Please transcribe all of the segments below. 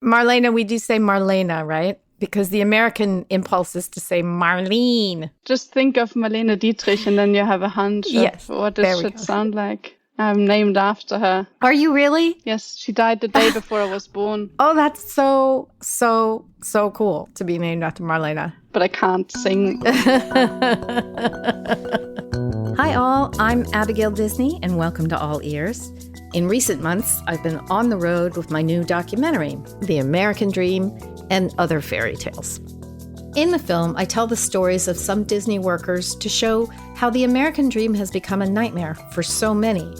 Marlene, we do say Marlena, right? Because the American impulse is to say Marlene. Just think of Marlene Dietrich and then you have a hunch of what this should sound like. I'm named after her. Are you really? Yes, she died the day before I was born. Oh, that's so cool to be named after Marlena. But I can't sing. Hi all, I'm Abigail Disney and welcome to All Ears. In recent months, I've been on the road with my new documentary, The American Dream and Other Fairy Tales. In the film, I tell the stories of some Disney workers to show how the American dream has become a nightmare for so many.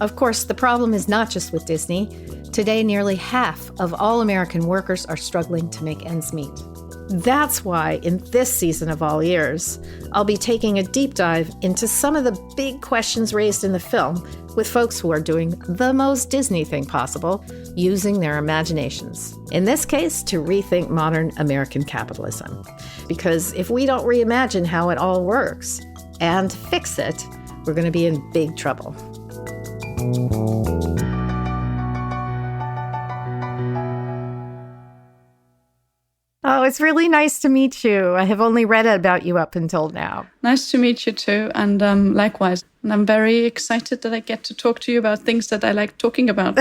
Of course, the problem is not just with Disney. Today, nearly half of all American workers are struggling to make ends meet. That's why in this season of All Ears, I'll be taking a deep dive into some of the big questions raised in the film with folks who are doing the most Disney thing possible, using their imaginations. In this case, to rethink modern American capitalism. Because if we don't reimagine how it all works and fix it, we're going to be in big trouble. Oh, it's really nice to meet you. I have only read about you up until now. Nice to meet you too, and likewise. And I'm very excited that I get to talk to you about things that I like talking about.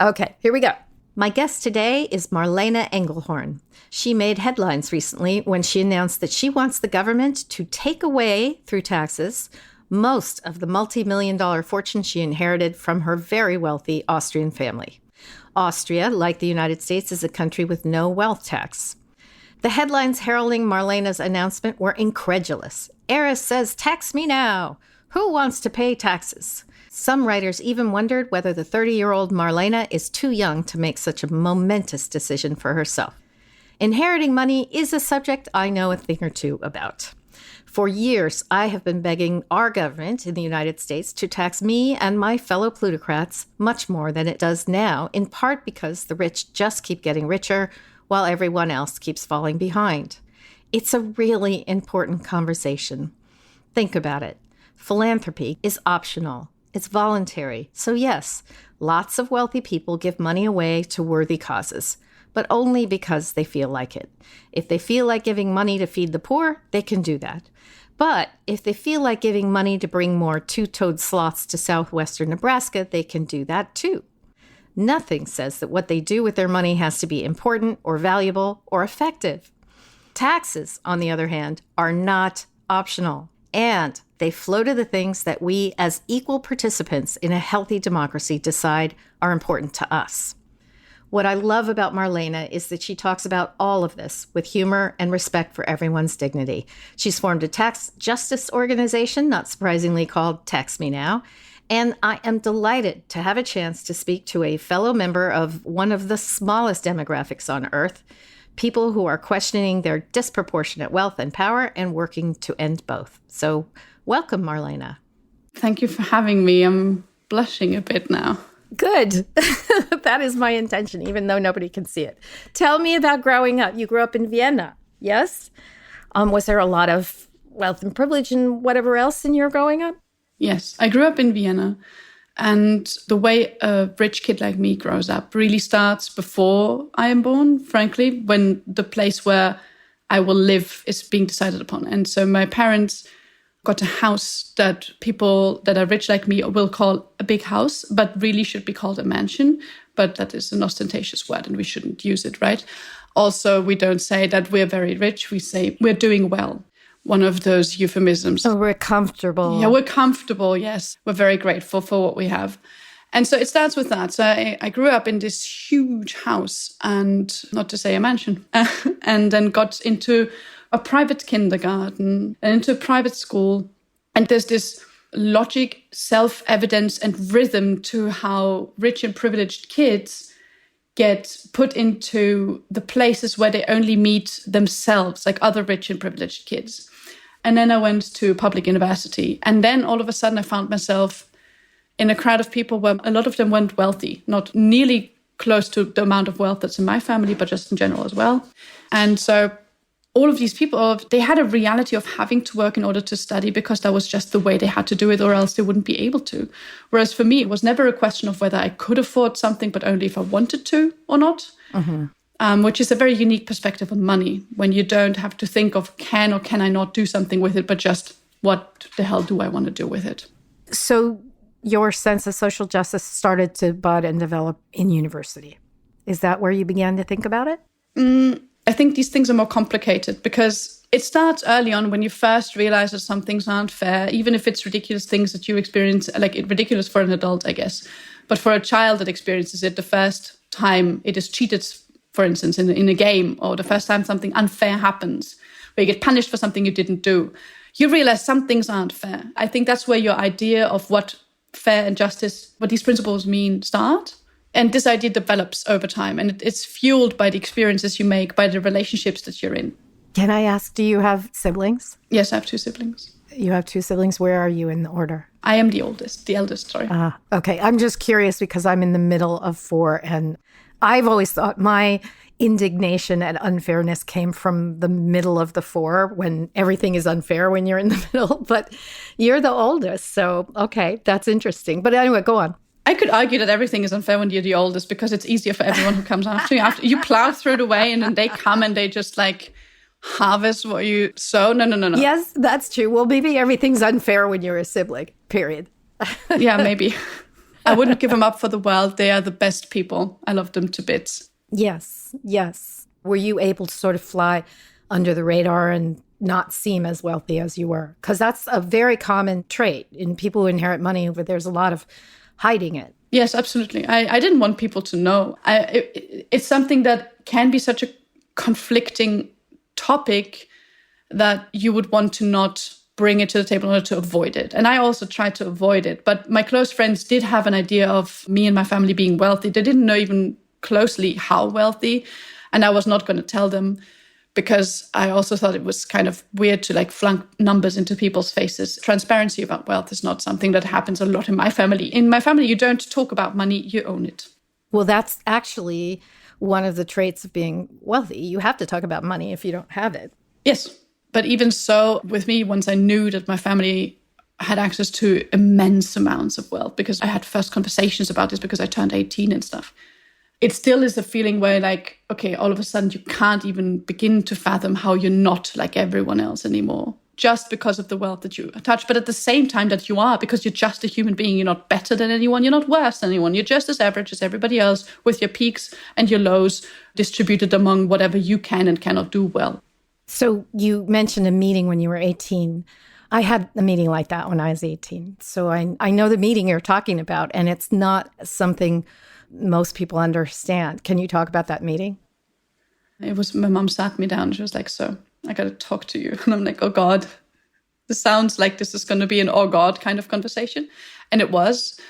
Okay, here we go. My guest today is Marlene Engelhorn. She made headlines recently when she announced that she wants the government to take away, through taxes, most of the multi-million-dollar fortune she inherited from her very wealthy Austrian family. Austria, like the United States, is a country with no wealth tax. The headlines heralding Marlene's announcement were incredulous. Heiress says, "Tax me now. Who wants to pay taxes?" Some writers even wondered whether the 30-year-old Marlene is too young to make such a momentous decision for herself. Inheriting money is a subject I know a thing or two about. For years, I have been begging our government in the United States to tax me and my fellow plutocrats much more than it does now, in part because the rich just keep getting richer while everyone else keeps falling behind. It's a really important conversation. Think about it. Philanthropy is optional. It's voluntary. So yes, lots of wealthy people give money away to worthy causes, but only because they feel like it. If they feel like giving money to feed the poor, they can do that. But if they feel like giving money to bring more two-toed sloths to southwestern Nebraska, they can do that too. Nothing says that what they do with their money has to be important or valuable or effective. Taxes, on the other hand, are not optional. And they flow to the things that we, as equal participants in a healthy democracy, decide are important to us. What I love about Marlene is that she talks about all of this with humor and respect for everyone's dignity. She's formed a tax justice organization, not surprisingly called Tax Me Now, and I am delighted to have a chance to speak to a fellow member of one of the smallest demographics on Earth, people who are questioning their disproportionate wealth and power and working to end both. So welcome, Marlene. Thank you for having me. I'm blushing a bit now. Good. That is my intention, even though nobody can see it. Tell me about growing up. You grew up in Vienna, yes? Was there a lot of wealth and privilege and whatever else in your growing up? Yes, I grew up in Vienna. And the way a rich kid like me grows up really starts before I am born, frankly, when the place where I will live is being decided upon. And so my parents got a house that people that are rich like me will call a big house, but really should be called a mansion. But that is an ostentatious word and we shouldn't use it, right? Also, we don't say that we're very rich. We say we're doing well. One of those euphemisms. Oh, we're comfortable. Yeah, we're comfortable, yes. We're very grateful for what we have. And so it starts with that. So I grew up in this huge house, and not to say a mansion, and then got into a private kindergarten and into a private school. And there's this logic, self-evidence and rhythm to how rich and privileged kids get put into the places where they only meet themselves, like other rich and privileged kids. And then I went to public university. And then all of a sudden I found myself in a crowd of people where a lot of them weren't wealthy, not nearly close to the amount of wealth that's in my family, but just in general as well. And so all of these people, they had a reality of having to work in order to study because that was just the way they had to do it, or else they wouldn't be able to. Whereas for me, it was never a question of whether I could afford something, but only if I wanted to or not, which is a very unique perspective on money, when you don't have to think of can or can I not do something with it, but just what the hell do I want to do with it? So your sense of social justice started to bud and develop in university. Is that where you began to think about it? I think these things are more complicated because it starts early on when you first realize that some things aren't fair, even if it's ridiculous things that you experience, like ridiculous for an adult, I guess. But for a child that experiences it the first time it is cheated, for instance, in a game, or the first time something unfair happens, where you get punished for something you didn't do, you realize some things aren't fair. I think that's where your idea of what fair and justice, what these principles mean, start. And this idea develops over time, and it's fueled by the experiences you make, by the relationships that you're in. Can I ask, do you have siblings? Yes, I have 2 siblings. You have 2 siblings. Where are you in the order? I am the eldest, sorry. Okay. I'm just curious because I'm in the middle of 4, and I've always thought my indignation at unfairness came from the middle of the 4, when everything is unfair when you're in the middle. But you're the oldest, so okay, that's interesting. But anyway, go on. I could argue that everything is unfair when you're the oldest because it's easier for everyone who comes after you. After you plow through the way and then they come and they just like harvest what you sow. No. Yes, that's true. Well, maybe everything's unfair when you're a sibling, period. Yeah, maybe. I wouldn't give them up for the world. They are the best people. I love them to bits. Yes. Were you able to sort of fly under the radar and not seem as wealthy as you were? Because that's a very common trait in people who inherit money, but there's a lot of hiding it. Yes, absolutely. I didn't want people to know. It's something that can be such a conflicting topic that you would want to not bring it to the table in order to avoid it. And I also tried to avoid it. But my close friends did have an idea of me and my family being wealthy. They didn't know even closely how wealthy. And I was not going to tell them, because I also thought it was kind of weird to like flunk numbers into people's faces. Transparency about wealth is not something that happens a lot in my family. In my family, you don't talk about money, you own it. Well, that's actually one of the traits of being wealthy. You have to talk about money if you don't have it. Yes. But even so, with me, once I knew that my family had access to immense amounts of wealth, because I had first conversations about this because I turned 18 and stuff, it still is a feeling where like, okay, all of a sudden you can't even begin to fathom how you're not like everyone else anymore, just because of the wealth that you touch. But at the same time that you are, because you're just a human being, you're not better than anyone, you're not worse than anyone, you're just as average as everybody else, with your peaks and your lows distributed among whatever you can and cannot do well. So you mentioned a meeting when you were 18. I had a meeting like that when I was 18. So I know the meeting you're talking about, and it's not something most people understand. Can you talk about that meeting? It was, my mom sat me down. She was like, so I got to talk to you. And I'm like, oh God, this sounds like this is going to be an oh God kind of conversation. And it was,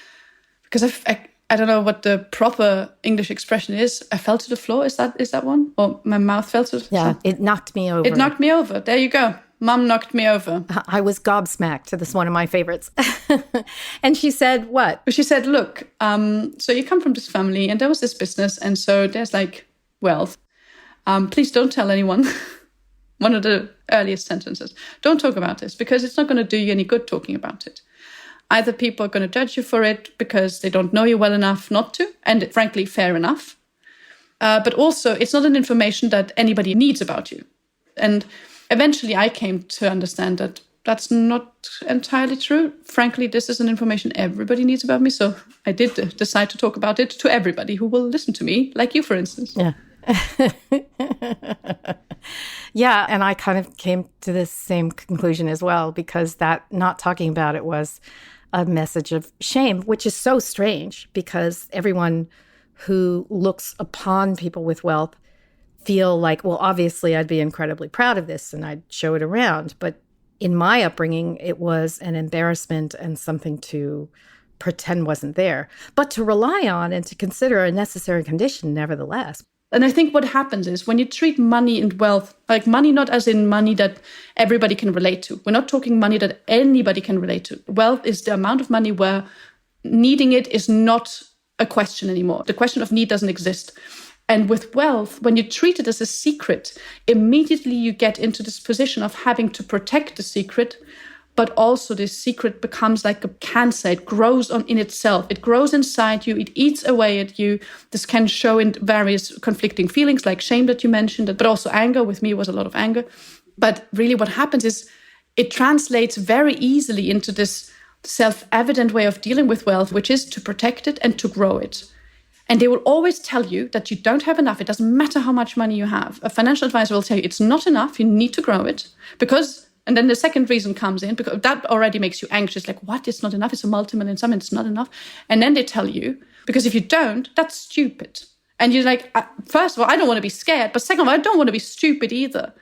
because I don't know what the proper English expression is. I fell to the floor. Is that one? Or my mouth fell to the floor? Yeah, it knocked me over. It knocked me over. There you go. Mom knocked me over. I was gobsmacked. This is one of my favorites. And she said, what? She said, look, so you come from this family and there was this business. And so there's like wealth. Please don't tell anyone. One of the earliest sentences. Don't talk about this because it's not going to do you any good talking about it. Either people are going to judge you for it because they don't know you well enough not to. And frankly, fair enough. But also, it's not an information that anybody needs about you. And eventually, I came to understand that that's not entirely true. Frankly, this is an information everybody needs about me. So I did decide to talk about it to everybody who will listen to me, like you, for instance. Yeah. Yeah, and I kind of came to this same conclusion as well, because that not talking about it was a message of shame, which is so strange because everyone who looks upon people with wealth feel like, well, obviously I'd be incredibly proud of this and I'd show it around. But in my upbringing, it was an embarrassment and something to pretend wasn't there, but to rely on and to consider a necessary condition nevertheless. And I think what happens is when you treat money and wealth, like money not as in money that everybody can relate to. We're not talking money that anybody can relate to. Wealth is the amount of money where needing it is not a question anymore. The question of need doesn't exist. And with wealth, when you treat it as a secret, immediately you get into this position of having to protect the secret, but also this secret becomes like a cancer. It grows in itself. It grows inside you. It eats away at you. This can show in various conflicting feelings like shame that you mentioned, but also anger. With me, it was a lot of anger. But really what happens is it translates very easily into this self-evident way of dealing with wealth, which is to protect it and to grow it. And they will always tell you that you don't have enough. It doesn't matter how much money you have. A financial advisor will tell you it's not enough. You need to grow it because, and then the second reason comes in because that already makes you anxious. Like, what? It's not enough. It's a multimillion sum and it's not enough. And then they tell you, because if you don't, that's stupid. And you're like, first of all, I don't want to be scared. But second of all, I don't want to be stupid either.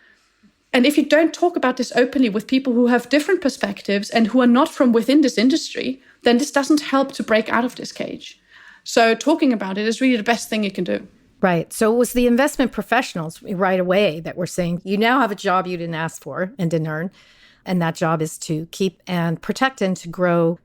And if you don't talk about this openly with people who have different perspectives and who are not from within this industry, then this doesn't help to break out of this cage. So talking about it is really the best thing you can do. Right. So it was the investment professionals right away that were saying, you now have a job you didn't ask for and didn't earn. And that job is to keep and protect and to grow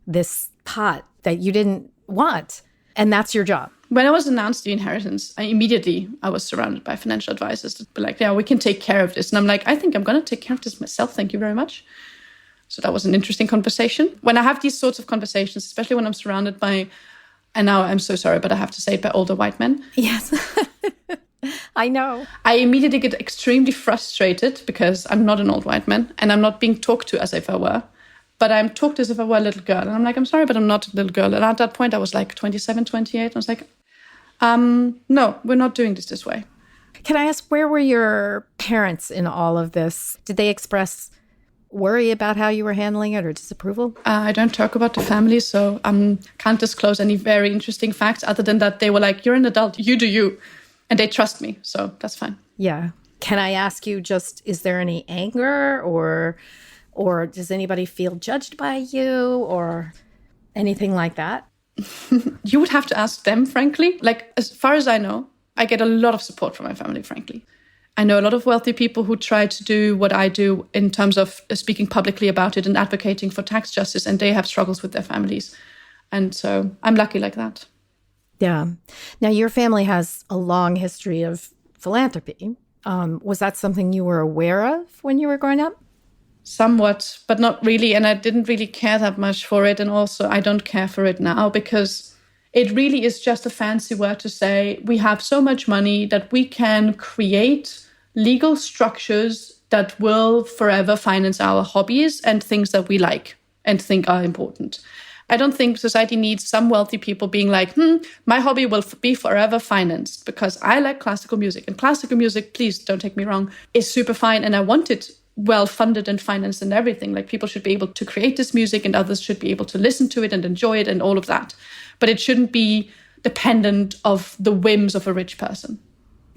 this pot that you didn't want. And that's your job. When I was announced the inheritance, I was surrounded by financial advisors that were like, yeah, we can take care of this. And I'm like, I think I'm going to take care of this myself. Thank you very much. So that was an interesting conversation. When I have these sorts of conversations, especially when I'm surrounded by, and now I'm so sorry, but I have to say it, by older white men. Yes, I know. I immediately get extremely frustrated because I'm not an old white man and I'm not being talked to as if I were. But I'm talked as if I were a little girl. And I'm like, I'm sorry, but I'm not a little girl. And at that point, I was like 27, 28. And I was like, no, we're not doing this way. Can I ask, where were your parents in all of this? Did they express worry about how you were handling it or disapproval? I don't talk about the family, so I can't disclose any very interesting facts other than that they were like, you're an adult, you do you. And they trust me, so that's fine. Yeah. Can I ask you just, is there any anger or does anybody feel judged by you or anything like that? You would have to ask them, frankly. Like, as far as I know, I get a lot of support from my family, frankly. I know a lot of wealthy people who try to do what I do in terms of speaking publicly about it and advocating for tax justice, and they have struggles with their families. And so I'm lucky like that. Yeah. Now, your family has a long history of philanthropy. Was that something you were aware of when you were growing up? Somewhat, but not really. And I didn't really care that much for it. And also, I don't care for it now because it really is just a fancy word to say we have so much money that we can create legal structures that will forever finance our hobbies and things that we like and think are important. I don't think society needs some wealthy people being like, my hobby will be forever financed because I like classical music. And classical music, please don't take me wrong, is super fine. And I want it well funded and financed and everything. Like, people should be able to create this music and others should be able to listen to it and enjoy it and all of that. But it shouldn't be dependent of the whims of a rich person.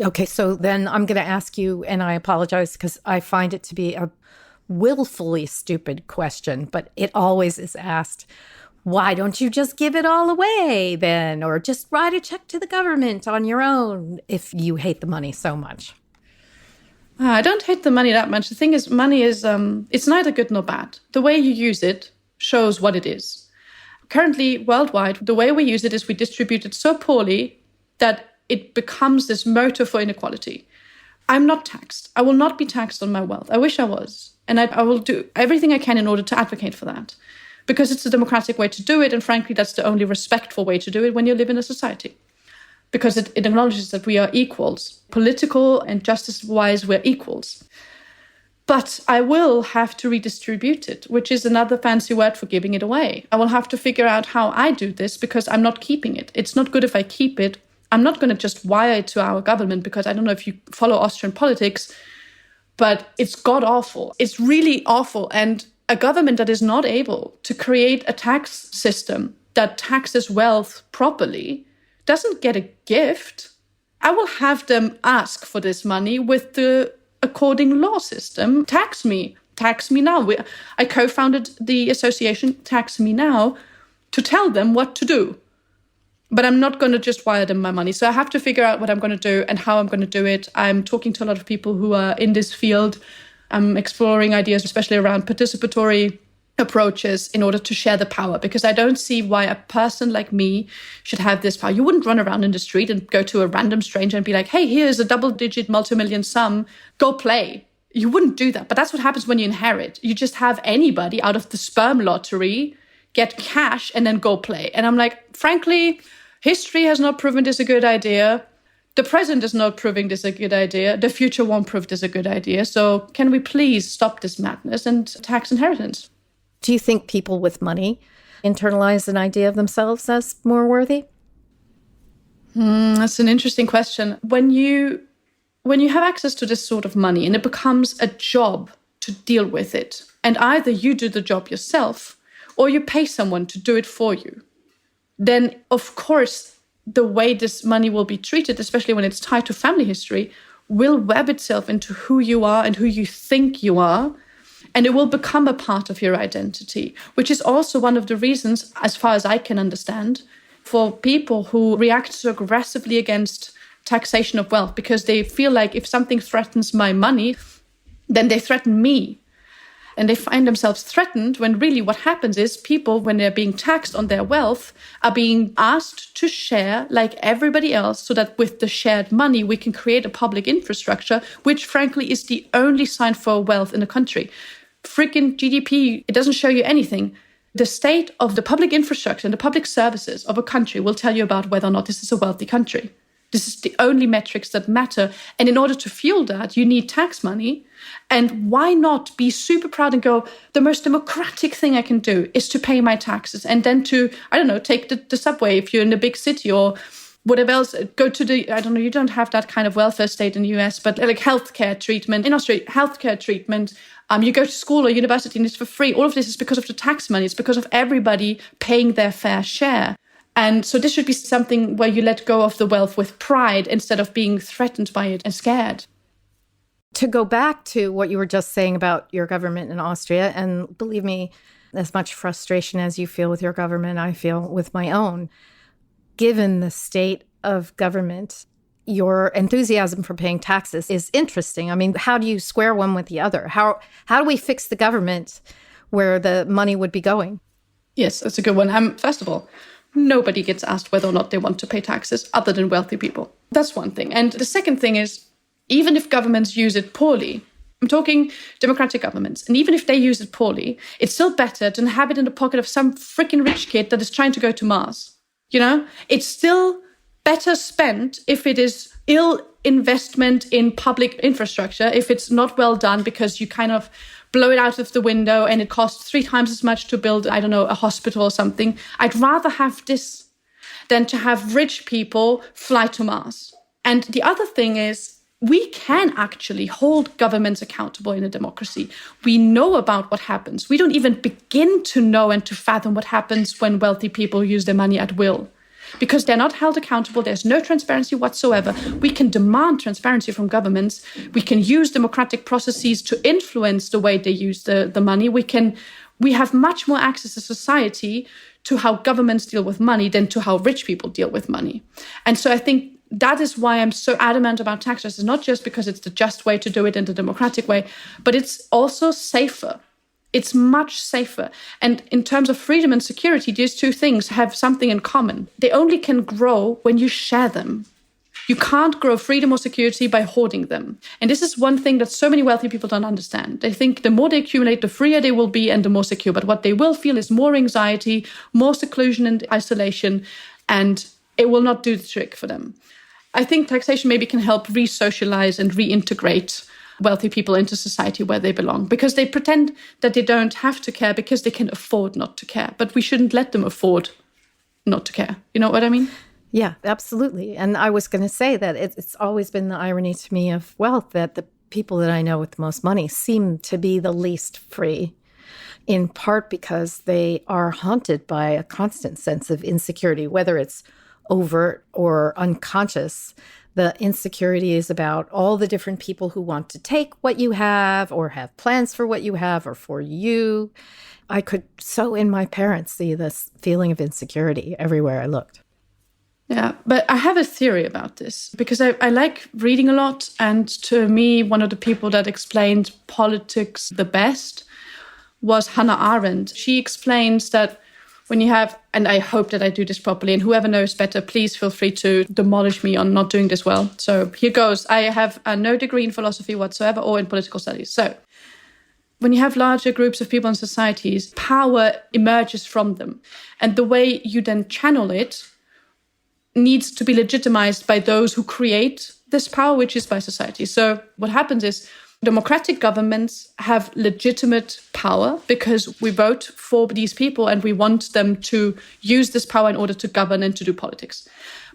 Okay, so then I'm going to ask you, and I apologize because I find it to be a willfully stupid question, but it always is asked. Why don't you just give it all away then? Or just write a check to the government on your own if you hate the money so much? I don't hate the money that much. The thing is, money is, it's neither good nor bad. The way you use it shows what it is. Currently, worldwide, the way we use it is we distribute it so poorly that it becomes this motor for inequality. I'm not taxed. I will not be taxed on my wealth. I wish I was. And I will do everything I can in order to advocate for that. Because it's a democratic way to do it. And frankly, that's the only respectful way to do it when you live in a society. Because it acknowledges that we are equals. Political and justice-wise, we're equals. But I will have to redistribute it, which is another fancy word for giving it away. I will have to figure out how I do this because I'm not keeping it. It's not good if I keep it. I'm not going to just wire it to our government because I don't know if you follow Austrian politics, but it's god-awful. It's really awful. And a government that is not able to create a tax system that taxes wealth properly doesn't get a gift. I will have them ask for this money with the according law system. Tax me now. I co-founded the association Tax Me Now to tell them what to do. But I'm not going to just wire them my money. So I have to figure out what I'm going to do and how I'm going to do it. I'm talking to a lot of people who are in this field. I'm exploring ideas, especially around participatory approaches in order to share the power, because I don't see why a person like me should have this power. You wouldn't run around in the street and go to a random stranger and be like, hey, here's a double-digit multimillion sum, go play. You wouldn't do that. But that's what happens when you inherit. You just have anybody out of the sperm lottery get cash and then go play. And I'm like, frankly, history has not proven this a good idea. The present is not proving this a good idea. The future won't prove this a good idea. So can we please stop this madness and tax inheritance? Do you think people with money internalize an idea of themselves as more worthy? That's an interesting question. When you have access to this sort of money and it becomes a job to deal with it, and either you do the job yourself or you pay someone to do it for you, then of course the way this money will be treated, especially when it's tied to family history, will web itself into who you are and who you think you are. And it will become a part of your identity, which is also one of the reasons, as far as I can understand, for people who react so aggressively against taxation of wealth, because they feel like if something threatens my money, then they threaten me. And they find themselves threatened when really what happens is people, when they're being taxed on their wealth, are being asked to share like everybody else, so that with the shared money, we can create a public infrastructure, which frankly is the only sign for wealth in a country. Freaking GDP, it doesn't show you anything. The state of the public infrastructure and the public services of a country will tell you about whether or not this is a wealthy country. This is the only metrics that matter. And in order to fuel that, you need tax money. And why not be super proud and go, the most democratic thing I can do is to pay my taxes, and then to, I don't know, take the subway if you're in a big city, or whatever else, go to the, I don't know, you don't have that kind of welfare state in the US, but like healthcare treatment. In Austria, healthcare treatment, you go to school or university and it's for free. All of this is because of the tax money. It's because of everybody paying their fair share. And so this should be something where you let go of the wealth with pride instead of being threatened by it and scared. To go back to what you were just saying about your government in Austria, and believe me, as much frustration as you feel with your government, I feel with my own. Given the state of government, your enthusiasm for paying taxes is interesting. I mean, how do you square one with the other? How do we fix the government where the money would be going? Yes, that's a good one. First of all, nobody gets asked whether or not they want to pay taxes other than wealthy people. That's one thing. And the second thing is, even if governments use it poorly, I'm talking democratic governments, and even if they use it poorly, it's still better than have it in the pocket of some freaking rich kid that is trying to go to Mars. You know, it's still better spent if it is ill investment in public infrastructure, if it's not well done because you kind of blow it out of the window and it costs 3 times as much to build, I don't know, a hospital or something. I'd rather have this than to have rich people fly to Mars. And the other thing is, we can actually hold governments accountable in a democracy. We know about what happens. We don't even begin to know and to fathom what happens when wealthy people use their money at will. Because they're not held accountable, there's no transparency whatsoever. We can demand transparency from governments. We can use democratic processes to influence the way they use the money. We have much more access as a society to how governments deal with money than to how rich people deal with money. And so I think that is why I'm so adamant about tax justice, not just because it's the just way to do it in the democratic way, but it's also safer. It's much safer. And in terms of freedom and security, these two things have something in common. They only can grow when you share them. You can't grow freedom or security by hoarding them. And this is one thing that so many wealthy people don't understand. They think the more they accumulate, the freer they will be and the more secure. But what they will feel is more anxiety, more seclusion and isolation, and it will not do the trick for them. I think taxation maybe can help re-socialize and reintegrate wealthy people into society where they belong, because they pretend that they don't have to care because they can afford not to care. But we shouldn't let them afford not to care. You know what I mean? Yeah, absolutely. And I was going to say that it's always been the irony to me of wealth that the people that I know with the most money seem to be the least free, in part because they are haunted by a constant sense of insecurity, whether it's overt or unconscious. The insecurity is about all the different people who want to take what you have or have plans for what you have or for you. I could so in my parents see this feeling of insecurity everywhere I looked. Yeah, but I have a theory about this because I like reading a lot. And to me, one of the people that explained politics the best was Hannah Arendt. She explains that when you have, and I hope that I do this properly, and whoever knows better, please feel free to demolish me on not doing this well. So here goes. I have no degree in philosophy whatsoever or in political studies. So when you have larger groups of people in societies, power emerges from them. And the way you then channel it needs to be legitimized by those who create this power, which is by society. So what happens is democratic governments have legitimate power because we vote for these people and we want them to use this power in order to govern and to do politics.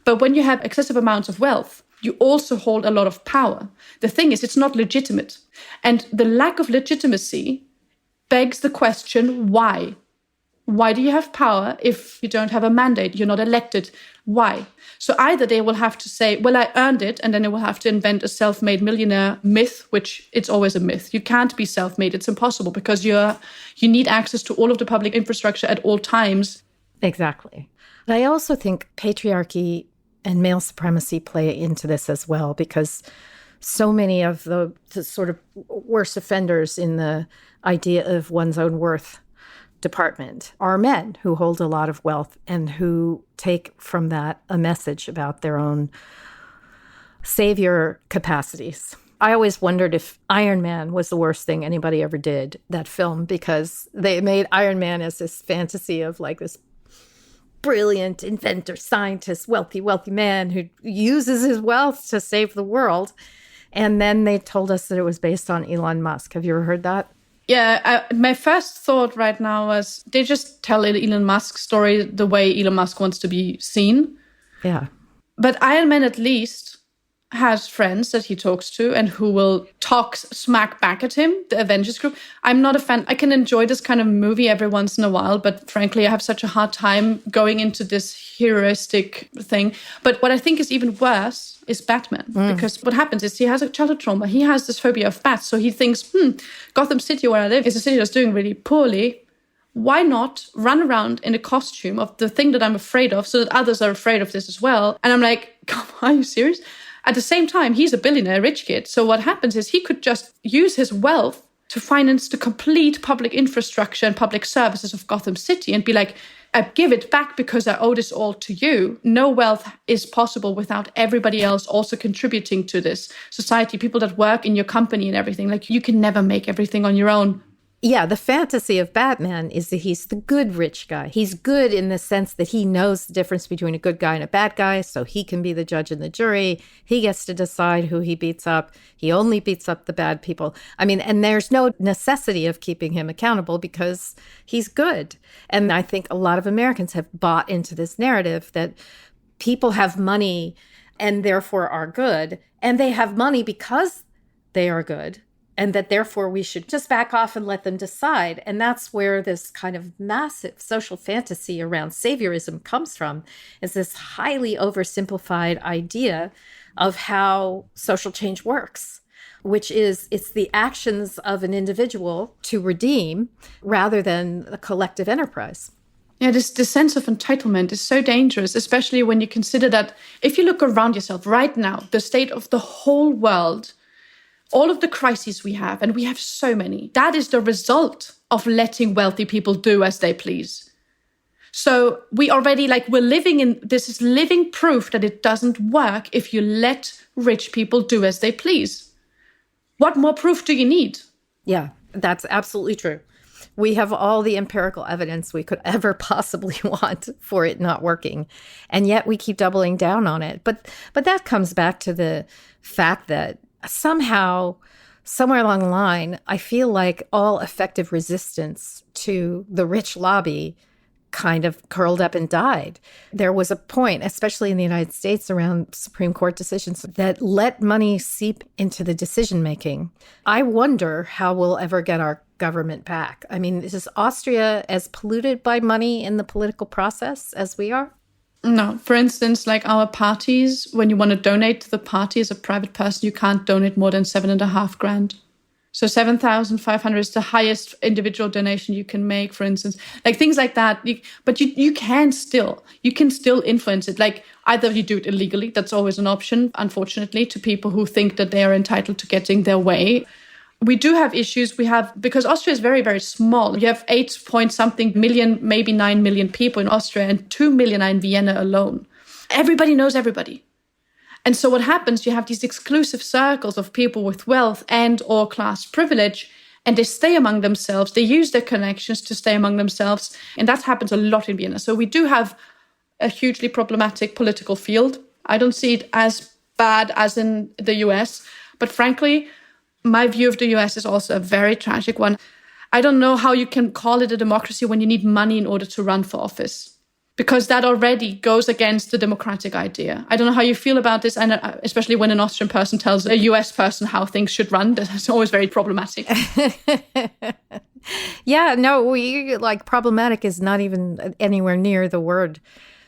But when you have excessive amounts of wealth, you also hold a lot of power. The thing is, it's not legitimate. And the lack of legitimacy begs the question, why? Why do you have power if you don't have a mandate? You're not elected. Why? So either they will have to say, well, I earned it, and then they will have to invent a self-made millionaire myth, which it's always a myth. You can't be self-made. It's impossible because you need access to all of the public infrastructure at all times. Exactly. But I also think patriarchy and male supremacy play into this as well, because so many of the sort of worst offenders in the idea of one's own worth department are men who hold a lot of wealth and who take from that a message about their own savior capacities. I always wondered if Iron Man was the worst thing anybody ever did, that film, because they made Iron Man as this fantasy of like this brilliant inventor, scientist, wealthy man who uses his wealth to save the world. And then they told us that it was based on Elon Musk. Have you ever heard that? Yeah, my first thought right now was they just tell Elon Musk's story the way Elon Musk wants to be seen. Yeah. But Iron Man at least has friends that he talks to and who will talk smack back at him, the Avengers group. I'm not a fan. I can enjoy this kind of movie every once in a while, but frankly, I have such a hard time going into this heroistic thing. But what I think is even worse is Batman. Because what happens is he has a childhood trauma. He has this phobia of bats. So he thinks, Gotham City, where I live, is a city that's doing really poorly. Why not run around in a costume of the thing that I'm afraid of so that others are afraid of this as well? And I'm like, come on, are you serious? At the same time, he's a billionaire rich kid. So what happens is he could just use his wealth to finance the complete public infrastructure and public services of Gotham City and be like, I give it back because I owe this all to you. No wealth is possible without everybody else also contributing to this society, people that work in your company and everything. Like, you can never make everything on your own. Yeah, the fantasy of Batman is that he's the good rich guy. He's good in the sense that he knows the difference between a good guy and a bad guy, so he can be the judge and the jury. He gets to decide who he beats up. He only beats up the bad people. I mean, and there's no necessity of keeping him accountable because he's good. And I think a lot of Americans have bought into this narrative that people have money and therefore are good, and they have money because they are good. And that therefore we should just back off and let them decide. And that's where this kind of massive social fantasy around saviorism comes from, is this highly oversimplified idea of how social change works, which is it's the actions of an individual to redeem rather than a collective enterprise. Yeah, this sense of entitlement is so dangerous, especially when you consider that if you look around yourself right now, the state of the whole world, all of the crises we have, and we have so many, that is the result of letting wealthy people do as they please. So we already, we're living in, this is living proof that it doesn't work if you let rich people do as they please. What more proof do you need? Yeah, that's absolutely true. We have all the empirical evidence we could ever possibly want for it not working. And yet we keep doubling down on it. But that comes back to the fact that somehow, somewhere along the line, I feel like all effective resistance to the rich lobby kind of curled up and died. There was a point, especially in the United States, around Supreme Court decisions that let money seep into the decision-making. I wonder how we'll ever get our government back. I mean, is Austria as polluted by money in the political process as we are? No. For instance, our parties, when you want to donate to the party as a private person, you can't donate more than 7.5 grand. So 7,500 is the highest individual donation you can make, for instance. Things like that. But you can still influence it. Either you do it illegally, that's always an option, unfortunately, to people who think that they are entitled to getting their way. We do have issues. Because Austria is very, very small. You have 8 point something million, maybe 9 million people in Austria, and 2 million are in Vienna alone. Everybody knows everybody. And so what happens, you have these exclusive circles of people with wealth and or class privilege, and they stay among themselves. They use their connections to stay among themselves. And that happens a lot in Vienna. So we do have a hugely problematic political field. I don't see it as bad as in the US. But frankly, my view of the US is also a very tragic one. I don't know how you can call it a democracy when you need money in order to run for office, because that already goes against the democratic idea. I don't know how you feel about this, and especially when an Austrian person tells a US person how things should run, that's always very problematic. Yeah, no, problematic is not even anywhere near the word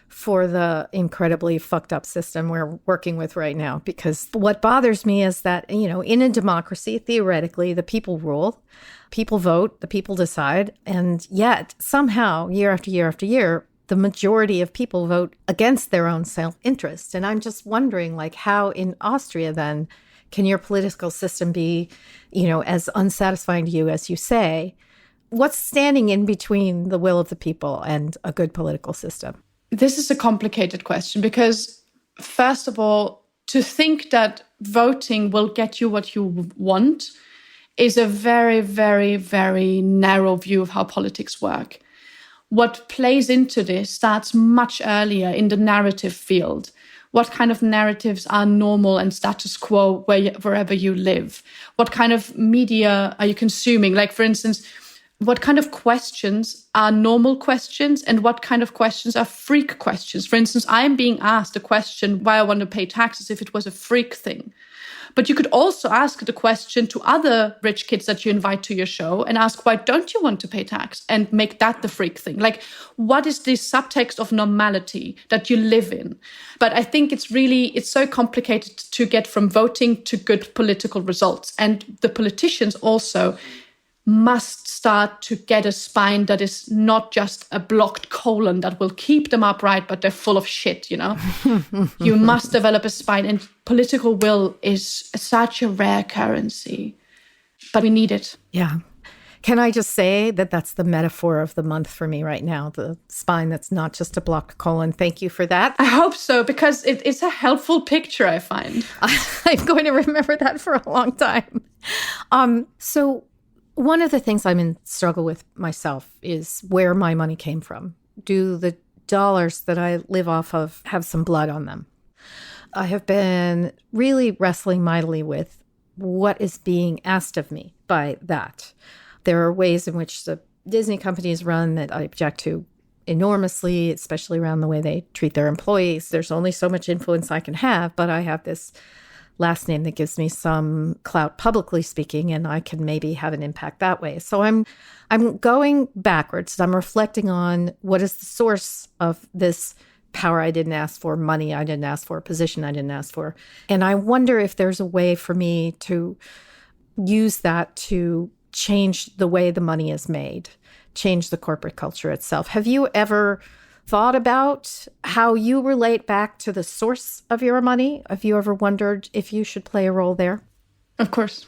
for the incredibly fucked up system we're working with right now. Because what bothers me is that, in a democracy, theoretically, the people rule, people vote, the people decide. And yet somehow, year after year after year, the majority of people vote against their own self-interest. And I'm just wondering, how in Austria, then, can your political system be, as unsatisfying to you as you say? What's standing in between the will of the people and a good political system? This is a complicated question because, first of all, to think that voting will get you what you want is a very, very, very narrow view of how politics work. What plays into this starts much earlier in the narrative field. What kind of narratives are normal and status quo wherever you live? What kind of media are you consuming? Like, for instance, what kind of questions are normal questions and what kind of questions are freak questions? For instance, I'm being asked a question why I want to pay taxes if it was a freak thing. But you could also ask the question to other rich kids that you invite to your show and ask, why don't you want to pay tax? And make that the freak thing. What is the subtext of normality that you live in? But I think it's so complicated to get from voting to good political results. And the politicians also must start to get a spine that is not just a blocked colon that will keep them upright, but they're full of shit, You must develop a spine, and political will is such a rare currency, but we need it. Yeah. Can I just say that that's the metaphor of the month for me right now, the spine that's not just a blocked colon. Thank you for that. I hope so, because it's a helpful picture, I find. I'm going to remember that for a long time. So one of the things I'm in struggle with myself is where my money came from. Do the dollars that I live off of have some blood on them? I have been really wrestling mightily with what is being asked of me by that. There are ways in which the Disney companies run that I object to enormously, especially around the way they treat their employees. There's only so much influence I can have, but I have this last name that gives me some clout publicly speaking, and I can maybe have an impact that way. So I'm going backwards. I'm reflecting on what is the source of this power I didn't ask for, money I didn't ask for, position I didn't ask for. And I wonder if there's a way for me to use that to change the way the money is made, change the corporate culture itself. Have you ever thought about how you relate back to the source of your money? Have you ever wondered if you should play a role there? Of course.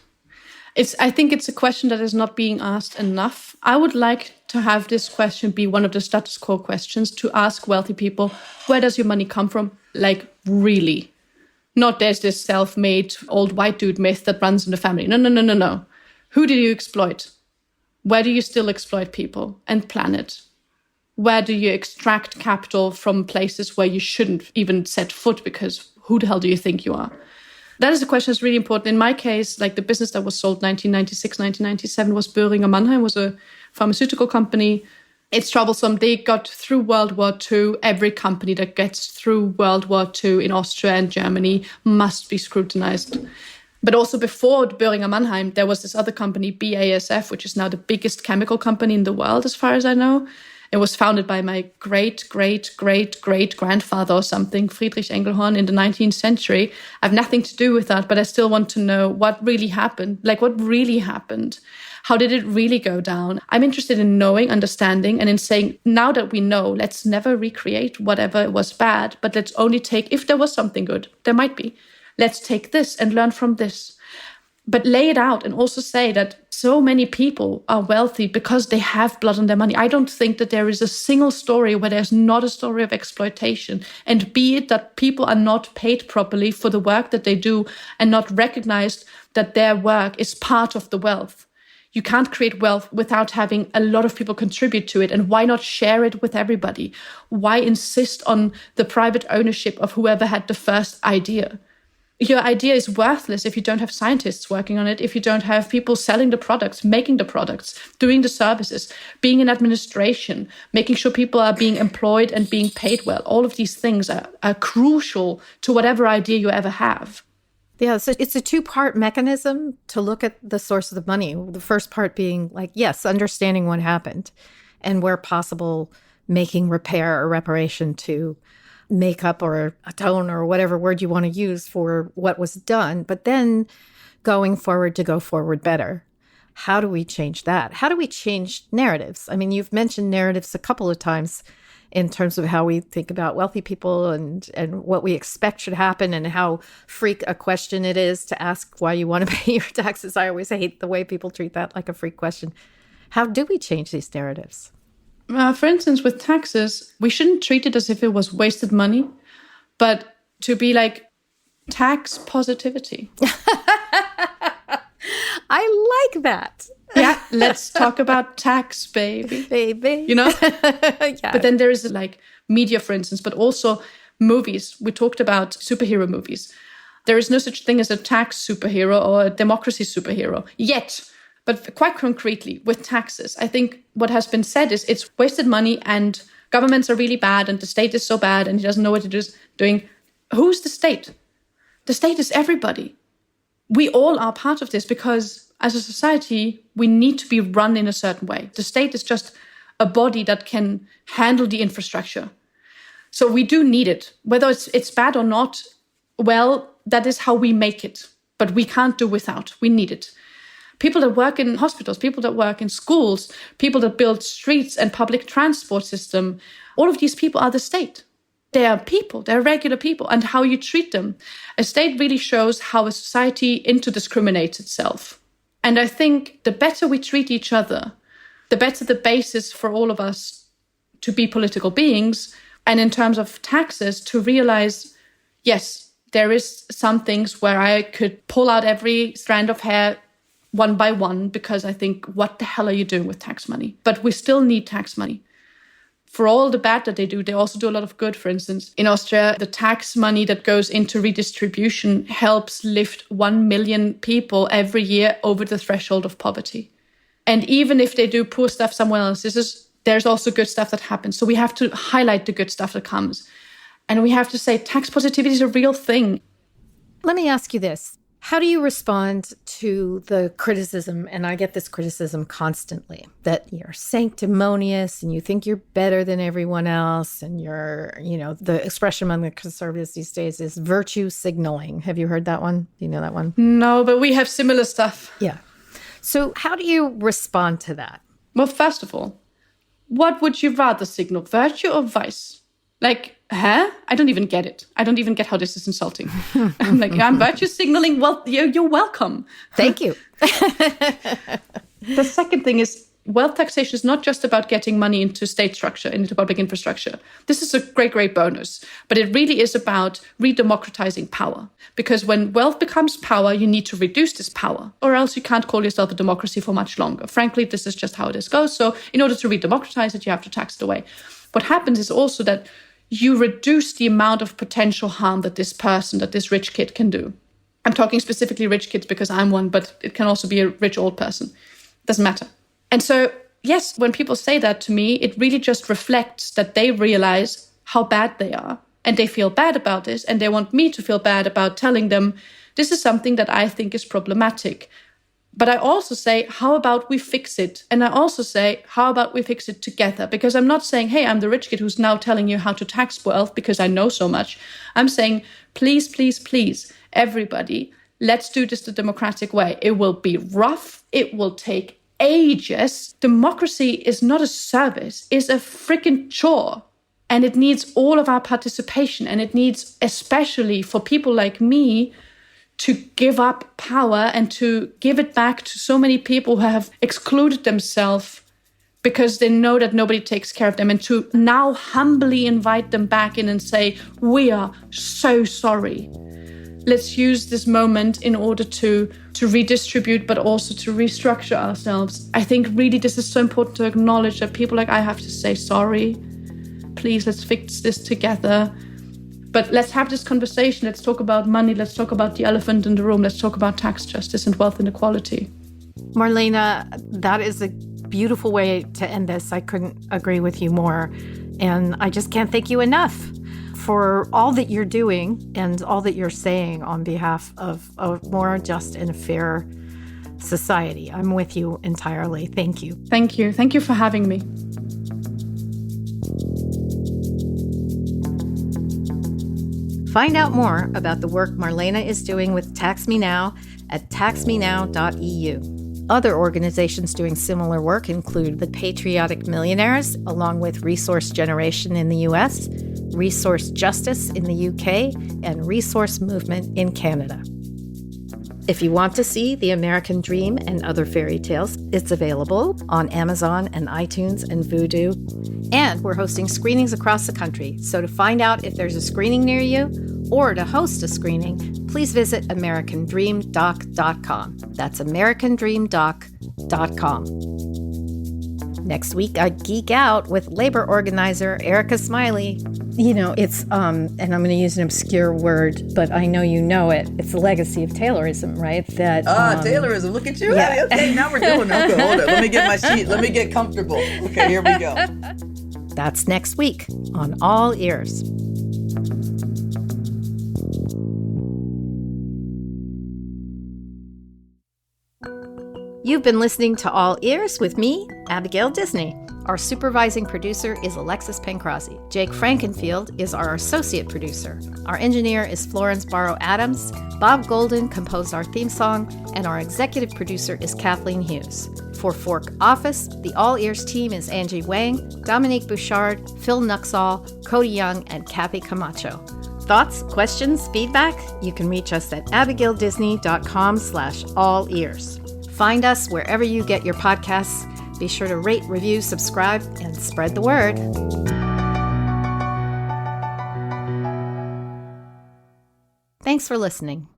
I think it's a question that is not being asked enough. I would like to have this question be one of the status quo questions, to ask wealthy people, where does your money come from? Really. Not there's this self-made old white dude myth that runs in the family. No. Who do you exploit? Where do you still exploit people and planet? Where do you extract capital from places where you shouldn't even set foot, because who the hell do you think you are? That is a question that's really important. In my case, the business that was sold 1996, 1997 was Boehringer Mannheim, was a pharmaceutical company. It's troublesome. They got through World War II. Every company that gets through World War II in Austria and Germany must be scrutinized. But also before Boehringer Mannheim, there was this other company, BASF, which is now the biggest chemical company in the world, as far as I know. It was founded by my great-great-great-great-grandfather or something, Friedrich Engelhorn, in the 19th century. I have nothing to do with that, but I still want to know what really happened. What really happened? How did it really go down? I'm interested in knowing, understanding, and in saying, now that we know, let's never recreate whatever was bad, but let's only take, if there was something good, there might be. Let's take this and learn from this. but lay it out and also say that so many people are wealthy because they have blood on their money. I don't think that there is a single story where there's not a story of exploitation. And be it that people are not paid properly for the work that they do and not recognized that their work is part of the wealth. You can't create wealth without having a lot of people contribute to it. And why not share it with everybody? Why insist on the private ownership of whoever had the first idea? Your idea is worthless if you don't have scientists working on it, if you don't have people selling the products, making the products, doing the services, being in administration, making sure people are being employed and being paid well. All of these things are crucial to whatever idea you ever have. Yeah, so it's a two-part mechanism to look at the source of the money. The first part being like, yes, understanding what happened and where possible, making repair or reparation to make up or atone or whatever word you want to use for what was done, but then going forward to go forward better. How do we change that? How do we change narratives? I mean, you've mentioned narratives a couple of times in terms of how we think about wealthy people and what we expect should happen and how freak a question it is to ask why you want to pay your taxes. I always hate the way people treat that like a freak question. How do we change these narratives? For instance, with taxes, we shouldn't treat it as if it was wasted money, but to be like tax positivity. I like that. Yeah, let's talk about tax, baby. Baby. You know? Yeah. But then there is like media, for instance, but also movies. We talked about superhero movies. There is no such thing as a tax superhero or a democracy superhero yet. But quite concretely, with taxes, I think what has been said is it's wasted money and governments are really bad and the state is so bad and he doesn't know what it is doing. Who's the state? The state is everybody. We all are part of this because as a society, we need to be run in a certain way. The state is just a body that can handle the infrastructure. So we do need it. Whether it's bad or not, well, that is how we make it. But we can't do without. We need it. People that work in hospitals, people that work in schools, people that build streets and public transport system, all of these people are the state. They are people, they're regular people, and how you treat them. A state really shows how a society interdiscriminates itself. And I think the better we treat each other, the better the basis for all of us to be political beings. And in terms of taxes, to realize, yes, there is some things where I could pull out every strand of hair one by one, because I think, what the hell are you doing with tax money? But we still need tax money. For all the bad that they do, they also do a lot of good. For instance, in Austria, the tax money that goes into redistribution helps lift 1 million people every year over the threshold of poverty. And even if they do poor stuff somewhere else, there's also good stuff that happens. So we have to highlight the good stuff that comes. And we have to say tax positivity is a real thing. Let me ask you this. How do you respond to the criticism, and I get this criticism constantly, that you're sanctimonious and you think you're better than everyone else, and the expression among the conservatives these days is virtue signaling. Have you heard that one? Do you know that one? No, but we have similar stuff. Yeah. So how do you respond to that? Well, first of all, what would you rather signal, virtue or vice? Like, I don't even get it. I don't even get how this is insulting. I'm like, I'm virtue signaling. Well, you're welcome. Thank you. The second thing is, wealth taxation is not just about getting money into state structure, into public infrastructure. This is a great, great bonus. But it really is about redemocratizing power. Because when wealth becomes power, you need to reduce this power, or else you can't call yourself a democracy for much longer. Frankly, this is just how this goes. So in order to redemocratize it, you have to tax it away. What happens is also that you reduce the amount of potential harm that this rich kid can do. I'm talking specifically rich kids because I'm one, but it can also be a rich old person. Doesn't matter. And so, yes, when people say that to me, it really just reflects that they realize how bad they are. And they feel bad about this. And they want me to feel bad about telling them, this is something that I think is problematic. But I also say, how about we fix it? And I also say, how about we fix it together? Because I'm not saying, hey, I'm the rich kid who's now telling you how to tax wealth because I know so much. I'm saying, please, please, please, everybody, let's do this the democratic way. It will be rough. It will take ages. Democracy is not a service. It's a freaking chore. And it needs all of our participation. And it needs, especially for people like me, to give up power and to give it back to so many people who have excluded themselves because they know that nobody takes care of them, and to now humbly invite them back in and say, we are so sorry. Let's use this moment in order to redistribute, but also to restructure ourselves. I think really this is so important to acknowledge that people like I have to say sorry. Please, let's fix this together. But let's have this conversation. Let's talk about money. Let's talk about the elephant in the room. Let's talk about tax justice and wealth inequality. Marlene, that is a beautiful way to end this. I couldn't agree with you more. And I just can't thank you enough for all that you're doing and all that you're saying on behalf of a more just and fair society. I'm with you entirely. Thank you. Thank you. Thank you for having me. Find out more about the work Marlene is doing with Tax Me Now at taxmenow.eu. Other organizations doing similar work include the Patriotic Millionaires, along with Resource Generation in the US, Resource Justice in the UK, and Resource Movement in Canada. If you want to see The American Dream and Other Fairy Tales, it's available on Amazon and iTunes and Vudu. And we're hosting screenings across the country. So to find out if there's a screening near you or to host a screening, please visit americandreamdoc.com. That's americandreamdoc.com. Next week, I geek out with labor organizer Erica Smiley. You know, it's, and I'm going to use an obscure word, but I know you know it. It's the legacy of Taylorism, right? That Taylorism. Look at you. Yeah. Okay, now we're doing it. Okay, hold it. Let me get my sheet. Let me get comfortable. Okay, here we go. That's next week on All Ears. You've been listening to All Ears with me, Abigail Disney. Our supervising producer is Alexis Pancrazzi. Jake Frankenfield is our associate producer. Our engineer is Florence Barrow-Adams. Bob Golden composed our theme song, and our executive producer is Kathleen Hughes. For Fork Office, the All Ears team is Angie Wang, Dominique Bouchard, Phil Nuxall, Cody Young, and Kathy Camacho. Thoughts, questions, feedback? You can reach us at abigaildisney.com/allears. Find us wherever you get your podcasts. Be sure to rate, review, subscribe, and spread the word. Thanks for listening.